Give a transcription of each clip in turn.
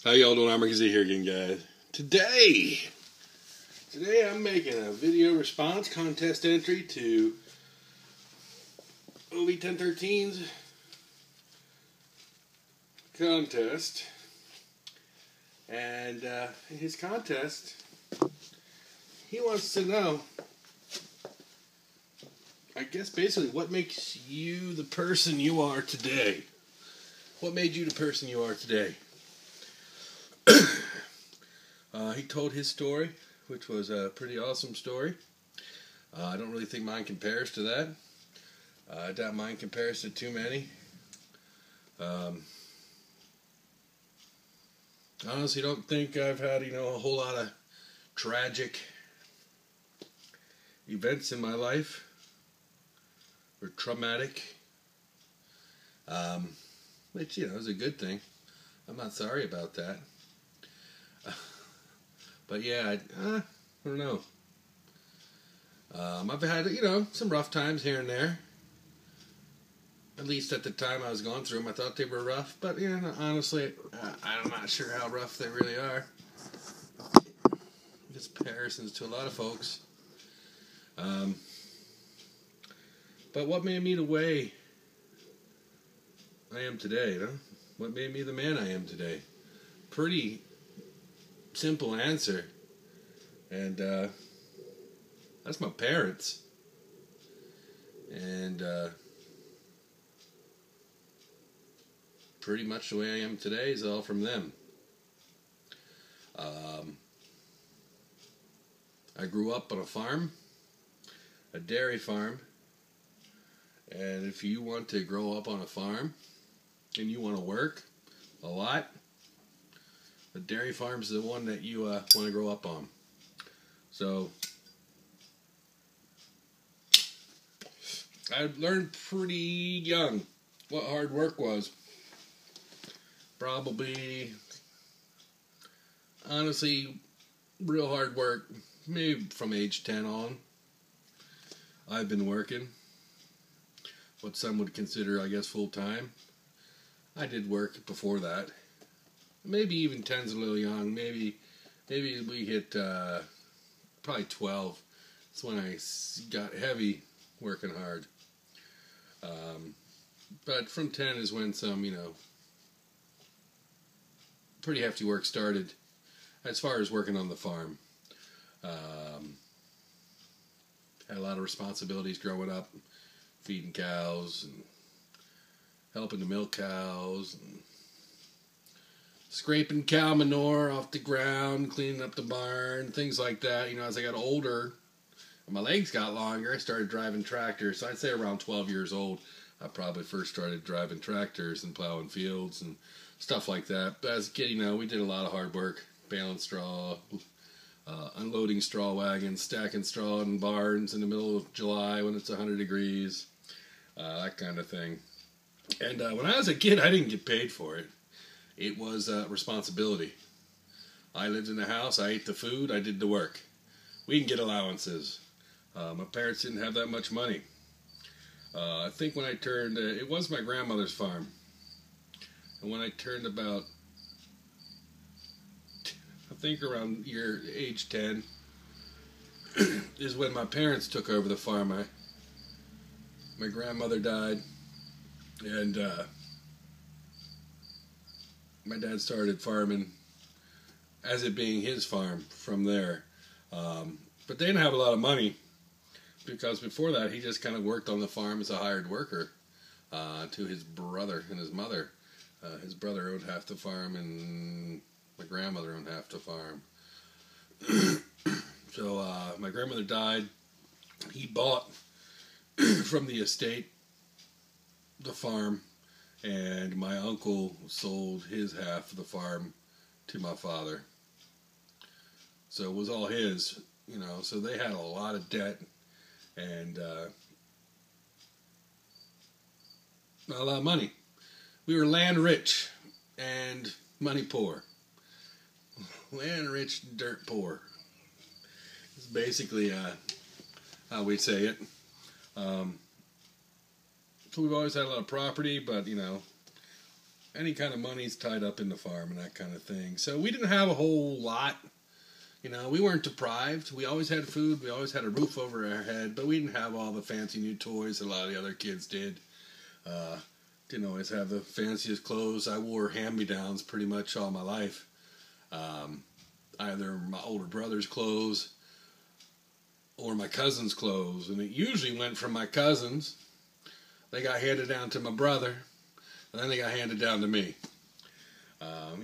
How y'all doing? I'm Ricky here again, guys. Today I'm making a video response contest entry to Ovi1013's contest. And in his contest, he wants to know, I guess basically, what makes you the person you are today? What made you the person you are today? He told his story, which was a pretty awesome story. I don't really think mine compares to that. I doubt mine compares to too many. I honestly don't think I've had, a whole lot of tragic events in my life, or traumatic, which, is a good thing. I'm not sorry about that. But yeah, I don't know. I've had, some rough times here and there. At least at the time I was going through them, I thought they were rough. But, honestly, I'm not sure how rough they really are. Just comparisons to a lot of folks. But what made me the way I am today, What made me the man I am today? Pretty simple answer. And that's my parents. And pretty much the way I am today is all from them. I grew up on a farm, a dairy farm. And if you want to grow up on a farm and you want to work a lot, the dairy farm is the one that you want to grow up on. So I learned pretty young what hard work was. Probably, honestly, real hard work, maybe from age 10 on. I've been working what some would consider, I guess, full-time. I did work before that. Maybe even 10's a little young. Maybe we hit probably 12. That's when I got heavy working hard. But from 10 is when some, pretty hefty work started as far as working on the farm. Had a lot of responsibilities growing up, feeding cows and helping to milk cows and scraping cow manure off the ground, cleaning up the barn, things like that. As I got older and my legs got longer, I started driving tractors. So I'd say around 12 years old, I probably first started driving tractors and plowing fields and stuff like that. But as a kid, we did a lot of hard work, baling straw, unloading straw wagons, stacking straw in barns in the middle of July when it's 100 degrees, that kind of thing. And when I was a kid, I didn't get paid for it. It was responsibility. I lived in the house, I ate the food, I did the work. We didn't get allowances. My parents didn't have that much money. I think when I turned, it was my grandmother's farm. And when I turned about, I think around age 10, is when my parents took over the farm. My grandmother died, and my dad started farming as it being his farm from there. But they didn't have a lot of money, because before that he just kind of worked on the farm as a hired worker to his brother and his mother. His brother owned half the farm and my grandmother owned half the farm. So my grandmother died. He bought from the estate the farm, and my uncle sold his half of the farm to my father. So it was all his, so they had a lot of debt and not a lot of money. We were land rich and money poor. Land rich, dirt poor. It's basically how we say it. So we've always had a lot of property, but any kind of money's tied up in the farm and that kind of thing. So we didn't have a whole lot. You know, we weren't deprived. We always had food. We always had a roof over our head, but we didn't have all the fancy new toys that a lot of the other kids did. Didn't always have the fanciest clothes. I wore hand-me-downs pretty much all my life. Either my older brother's clothes or my cousin's clothes. And it usually went from my cousins. They got handed down to my brother. And then they got handed down to me.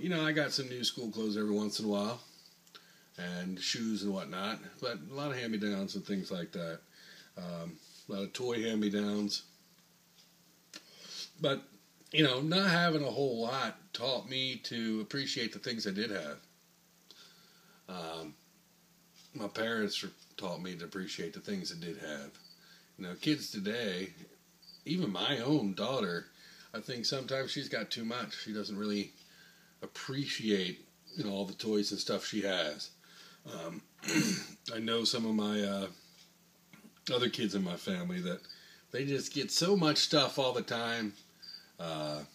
You know, I got some new school clothes every once in a while. And shoes and whatnot. But a lot of hand-me-downs and things like that. A lot of toy hand-me-downs. But, you know, not having a whole lot taught me to appreciate the things I did have. My parents taught me to appreciate the things I did have. You know, kids today, even my own daughter, I think sometimes she's got too much. She doesn't really appreciate, you know, all the toys and stuff she has. I know some of my other kids in my family that they just get so much stuff all the time. But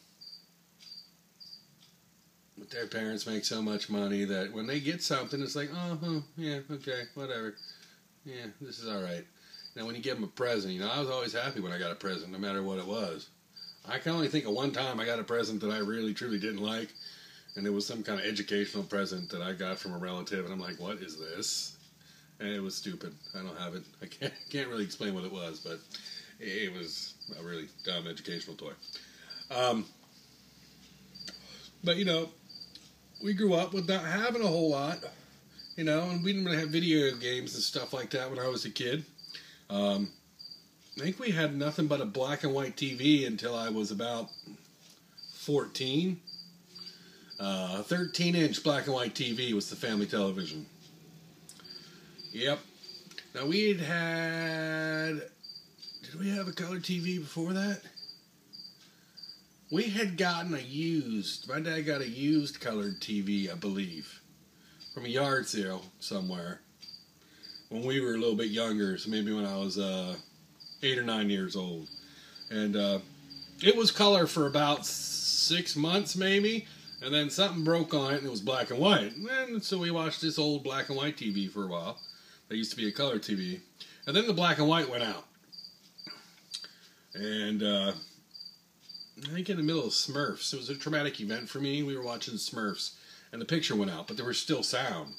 their parents make so much money that when they get something, it's like, oh, yeah, okay, whatever. Yeah, this is all right. Now, when you give them a present, you know, I was always happy when I got a present, no matter what it was. I can only think of one time I got a present that I really, truly didn't like, and it was some kind of educational present that I got from a relative, and I'm like, what is this? And it was stupid. I don't have it. I can't really explain what it was, but it was a really dumb educational toy. But, you know, we grew up with not having a whole lot, you know, and we didn't really have video games and stuff like that when I was a kid. I think we had nothing but a black and white TV until I was about 14. 13-inch black and white TV was the family television. Yep. Now did we have a color TV before that? We had gotten my dad got a used colored TV, I believe, from a yard sale somewhere when we were a little bit younger, so maybe when I was 8 or 9 years old. And it was color for about 6 months maybe, and then something broke on it and it was black and white. And so we watched this old black and white TV for a while. That used to be a color TV. And then the black and white went out. And I think in the middle of Smurfs. It was a traumatic event for me. We were watching Smurfs, and the picture went out, but there was still sound.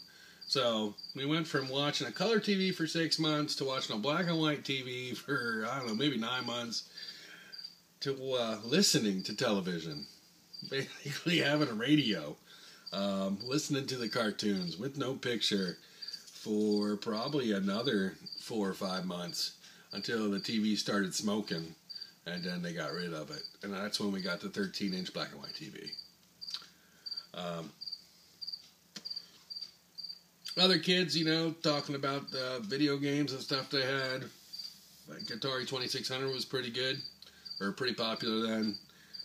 So we went from watching a color TV for 6 months to watching a black and white TV for, I don't know, maybe 9 months, to listening to television. Basically having a radio, listening to the cartoons with no picture for probably another 4 or 5 months until the TV started smoking. And then they got rid of it. And that's when we got the 13-inch black and white TV. Other kids, you know, talking about video games and stuff they had. Like Atari 2600 was pretty good. Or pretty popular then.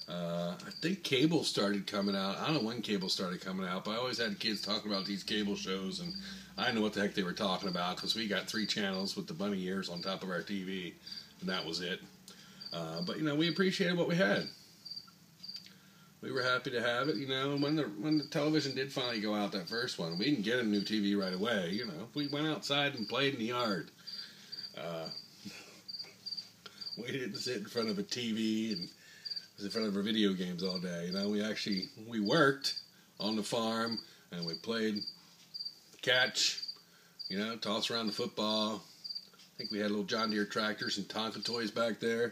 I think cable started coming out. I don't know when cable started coming out, but I always had kids talking about these cable shows. And I didn't know what the heck they were talking about because we got 3 channels with the bunny ears on top of our TV. And that was it. But, you know, we appreciated what we had. We were happy to have it, you know. When the television did finally go out, that first one, we didn't get a new TV right away, you know. We went outside and played in the yard. We didn't sit in front of a TV and in front of our video games all day, you know. We worked on the farm, and we played catch, you know, toss around the football. I think we had little John Deere tractors and Tonka toys back then.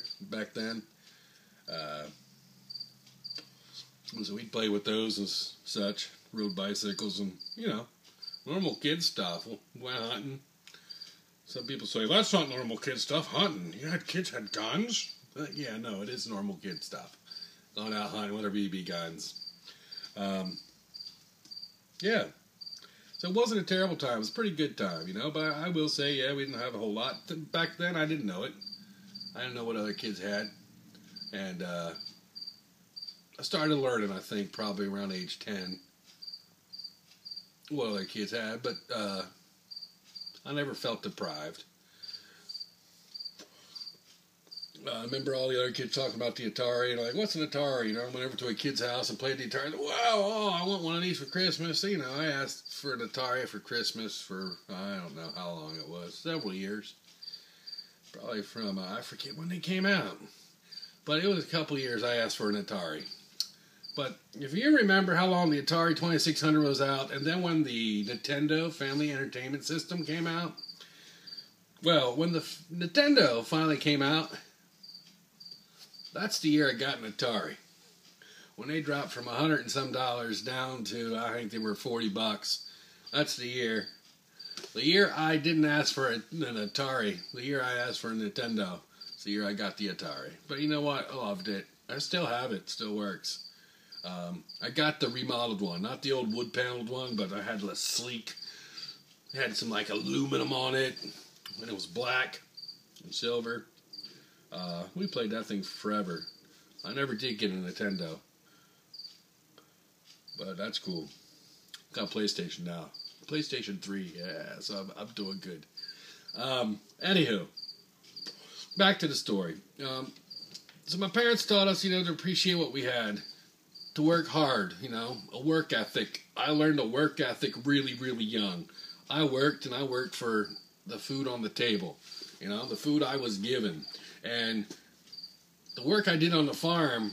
So we'd play with those and such, rode bicycles and, you know, normal kid stuff. Went hunting. Some people say, that's not normal kid stuff, hunting. You had kids had guns? Yeah, no, it is normal kid stuff. Going out hunting with our BB guns. Yeah. So it wasn't a terrible time. It was a pretty good time, you know. But I will say, yeah, we didn't have a whole lot. Back then, I didn't know it. I didn't know what other kids had. And I started learning, I think, probably around age 10. What other kids had. But I never felt deprived. I remember all the other kids talking about the Atari, and like, what's an Atari? You know, I went over to a kid's house and played the Atari. Wow, oh, I want one of these for Christmas. You know, I asked for an Atari for Christmas for, I don't know how long it was, several years. Probably from, I forget when they came out. But it was a couple years I asked for an Atari. But if you remember how long the Atari 2600 was out, and then when the Nintendo Family Entertainment System came out, well, when the Nintendo finally came out, that's the year I got an Atari. When they dropped from $100 and some down to, I think they were $40, that's the year. The year I didn't ask for an Atari, the year I asked for a Nintendo, it's the year I got the Atari. But you know what? I loved it. I still have it. It still works. I got the remodeled one, not the old wood-paneled one, but I had the sleek. It had some like aluminum on it, and it was black and silver. We played that thing forever. I never did get a Nintendo, but that's cool. Got a PlayStation now. PlayStation 3, yeah, so I'm doing good. Anywho, back to the story. So my parents taught us, you know, to appreciate what we had, to work hard, you know, a work ethic. I learned a work ethic really, really young. I worked, and I worked for the food on the table, you know, the food I was given. And the work I did on the farm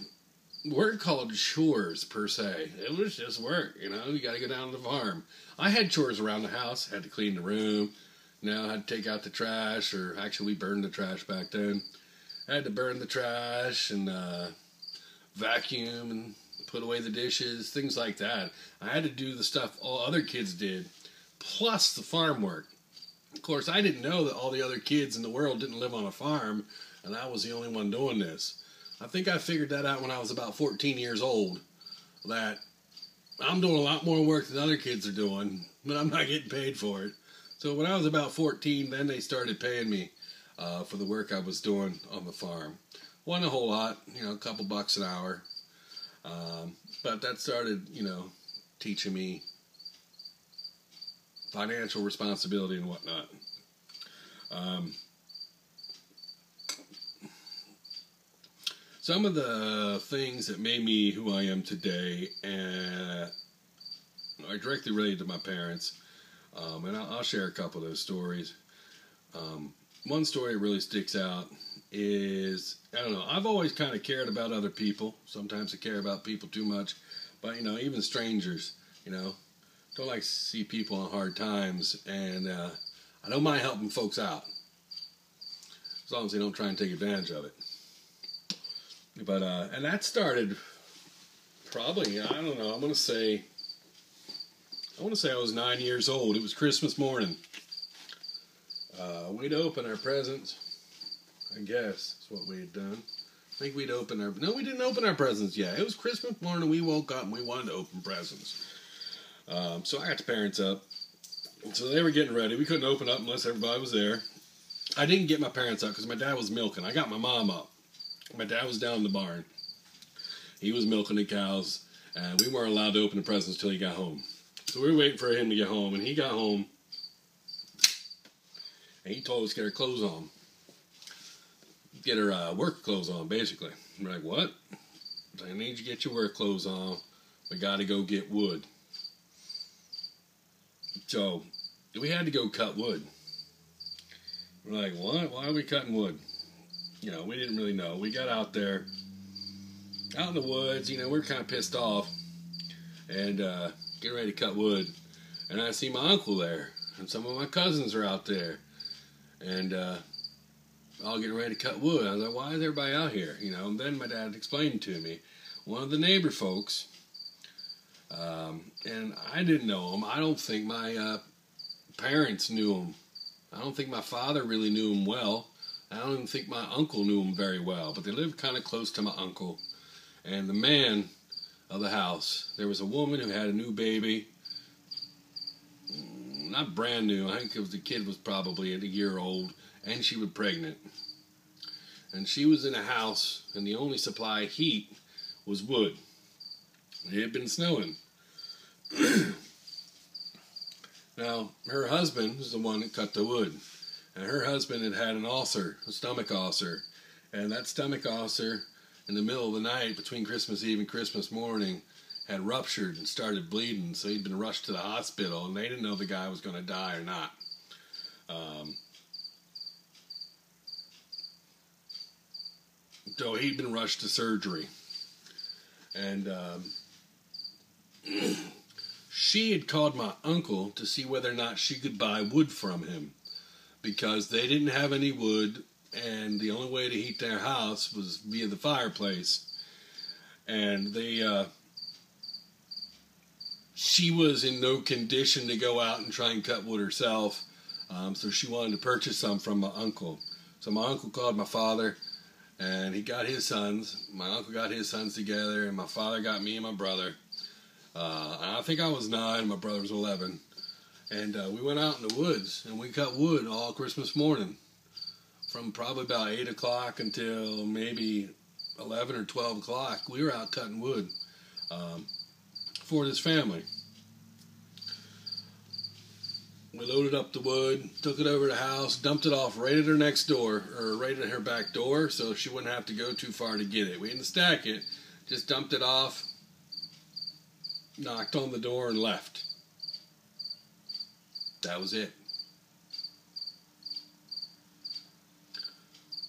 weren't called chores, per se. It was just work, you know. You got to go down to the farm. I had chores around the house. Had to clean the room. You know, had to take out the trash, or actually we burned the trash back then. I had to burn the trash and vacuum and put away the dishes, things like that. I had to do the stuff all other kids did, plus the farm work. Of course, I didn't know that all the other kids in the world didn't live on a farm, and I was the only one doing this. I think I figured that out when I was about 14 years old, that I'm doing a lot more work than other kids are doing, but I'm not getting paid for it. So when I was about 14, then they started paying me for the work I was doing on the farm. Wasn't a whole lot, you know, a couple bucks an hour. But that started, you know, teaching me financial responsibility and whatnot. Some of the things that made me who I am today are directly related to my parents, and I'll share a couple of those stories. One story that really sticks out is, I don't know, I've always kind of cared about other people. Sometimes I care about people too much, but, you know, even strangers, you know, don't like to see people in hard times, and I don't mind helping folks out, as long as they don't try and take advantage of it. But, and that started probably, I don't know, I want to say I was 9 years old. It was Christmas morning. We'd open our presents, I guess, is what we had done. I think we'd open our, no, we didn't open our presents yet. It was Christmas morning, we woke up and we wanted to open presents. So I got the parents up. So they were getting ready. We couldn't open up unless everybody was there. I didn't get my parents up because my dad was milking. I got my mom up. My dad was down in the barn. He was milking the cows, and we weren't allowed to open the presents until he got home. So we were waiting for him to get home, and he got home, and he told us to get our clothes on. Get our work clothes on, basically. We're like, what? I need you to get your work clothes on. We got to go get wood. So we had to go cut wood. We're like, what? Why are we cutting wood? You know, we didn't really know. We got out there, out in the woods, you know, we were kind of pissed off, and getting ready to cut wood, and I see my uncle there, and some of my cousins are out there, and all getting ready to cut wood. I was like, why is everybody out here? You know, and then my dad explained to me, one of the neighbor folks, and I didn't know him. I don't think my parents knew him. I don't think my father really knew him well. I don't even think my uncle knew him very well, but they lived kind of close to my uncle. And the man of the house, there was a woman who had a new baby, not brand new, I think it was, the kid was probably a year old, and she was pregnant. And she was in a house, and the only supply of heat was wood. It had been snowing. Now, her husband was the one that cut the wood. And her husband had had an ulcer, a stomach ulcer, And that stomach ulcer, in the middle of the night between Christmas Eve and Christmas morning, had ruptured and started bleeding. So he'd been rushed to the hospital, and they didn't know the guy was going to die or not. So he'd been rushed to surgery. And she had called my uncle to see whether or not she could buy wood from him, because they didn't have any wood, and the only way to heat their house was via the fireplace. And she was in no condition to go out and try and cut wood herself, so she wanted to purchase some from my uncle. So my uncle called my father, and he got his sons. My uncle got his sons together, and my father got me and my brother. I think I was 9, my brother was 11. And we went out in the woods, and we cut wood all Christmas morning, from probably about 8 o'clock until maybe 11 or 12 o'clock. We were out cutting wood for this family. We loaded up the wood, took it over to the house, dumped it off right at her next door, or right at her back door, so she wouldn't have to go too far to get it. We didn't stack it, just dumped it off, knocked on the door, and left. That was it.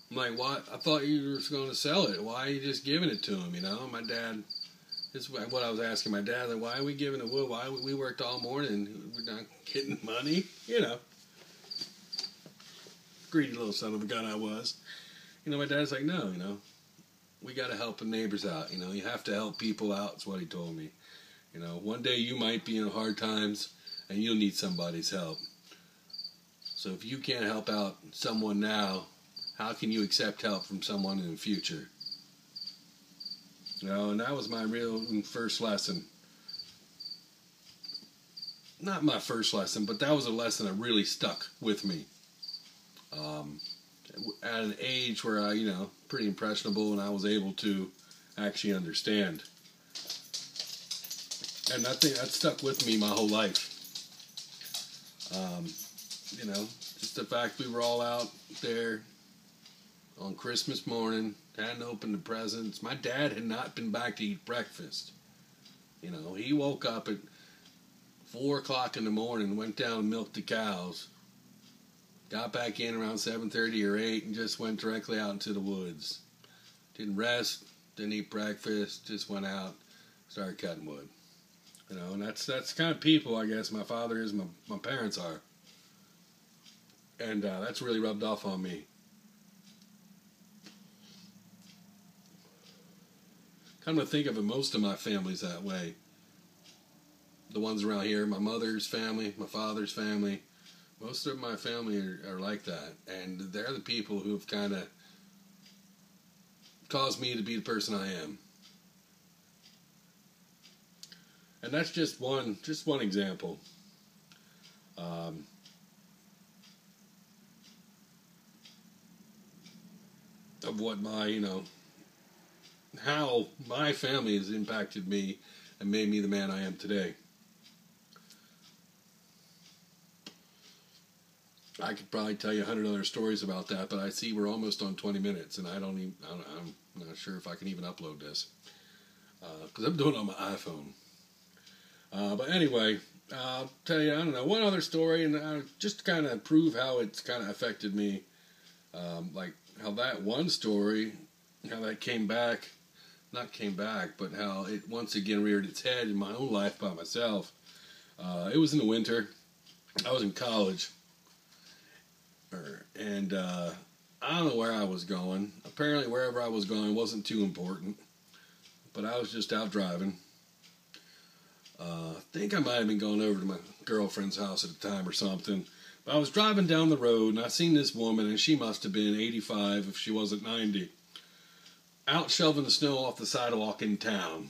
I'm like, what? I thought you were going to sell it. Why are you just giving it to him, you know? My dad, this is what I was asking my dad, like, why are we giving it wood? Why we worked all morning, we're not getting money, you know? Greedy little son of a gun I was. You know, my dad's like, no, you know, we got to help the neighbors out, you know? You have to help people out, is what he told me. You know, one day you might be in hard times, and you'll need somebody's help. So if you can't help out someone now, how can you accept help from someone in the future? You know, and that was my real first lesson. Not my first lesson, but that was a lesson that really stuck with me. At an age where I, you know, pretty impressionable, and I was able to actually understand. And I think that stuck with me my whole life. You know, just the fact we were all out there on Christmas morning, hadn't opened the presents. My dad had not been back to eat breakfast. You know, he woke up at 4 o'clock in the morning, went down and milked the cows, got back in around 7:30 or 8, and just went directly out into the woods. Didn't rest, didn't eat breakfast, just went out, started cutting wood. You know, and that's the kind of people, I guess, my father is, my parents are. And that's really rubbed off on me. Come to think of it, most of my family's that way. The ones around here, my mother's family, my father's family, most of my family are like that. And they're the people who've kind of caused me to be the person I am. And that's just one example. Of what my, you know, how my family has impacted me and made me the man I am today. I could probably tell you 100 other stories about that, but I see we're almost on 20 minutes, and I'm not sure if I can even upload this, because I'm doing it on my iPhone. But anyway, I'll tell you, I don't know, one other story, and just to kind of prove how it's kind of affected me, like how that one story, how that but how it once again reared its head in my own life by myself. It was in the winter. I was in college, and I don't know where I was going. Apparently wherever I was going wasn't too important, but I was just out driving. I think I might have been going over to my girlfriend's house at the time or something. But I was driving down the road, and I seen this woman, and she must have been 85 if she wasn't 90, out shoveling the snow off the sidewalk in town.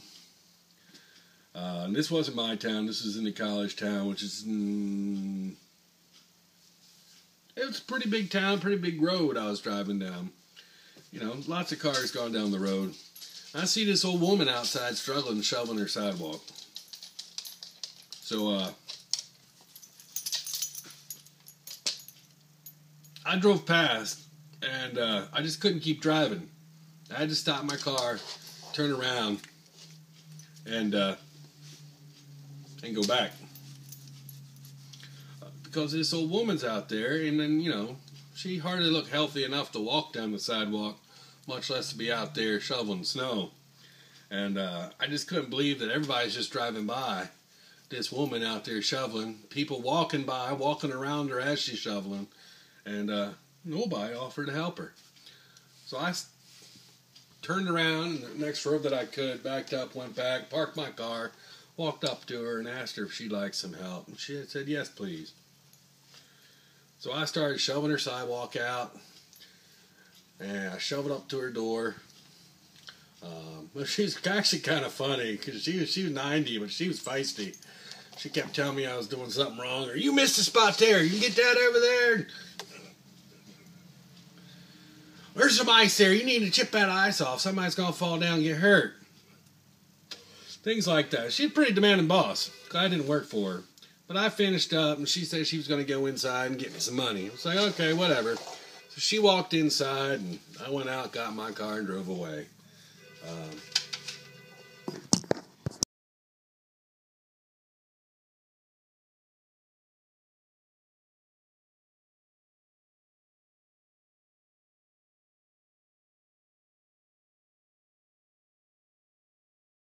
And this wasn't my town. This was in the college town, which is... it was a pretty big town, pretty big road I was driving down. You know, lots of cars going down the road. I see this old woman outside struggling, shoveling her sidewalk. So, I drove past, And I just couldn't keep driving. I had to stop my car, turn around, and go back. Because this old woman's out there, and then, you know, she hardly looked healthy enough to walk down the sidewalk, much less to be out there shoveling snow. And I just couldn't believe that everybody's just driving by this woman out there shoveling, people walking by, walking around her as she's shoveling, and nobody offered to help her. So I turned around, the next road that I could, backed up, went back, parked my car, walked up to her and asked her if she'd like some help. And she had said, yes, please. So I started shoving her sidewalk out, and I shoved up to her door. But she's actually kind of funny, because she was 90, but she was feisty. She kept telling me I was doing something wrong, or you missed a spot there, you can get that over there. There's some ice there, you need to chip that ice off, somebody's going to fall down and get hurt. Things like that. She's a pretty demanding boss, because I didn't work for her. But I finished up, and she said she was going to go inside and get me some money. I was like, okay, whatever. So she walked inside, and I went out, got in my car, and drove away.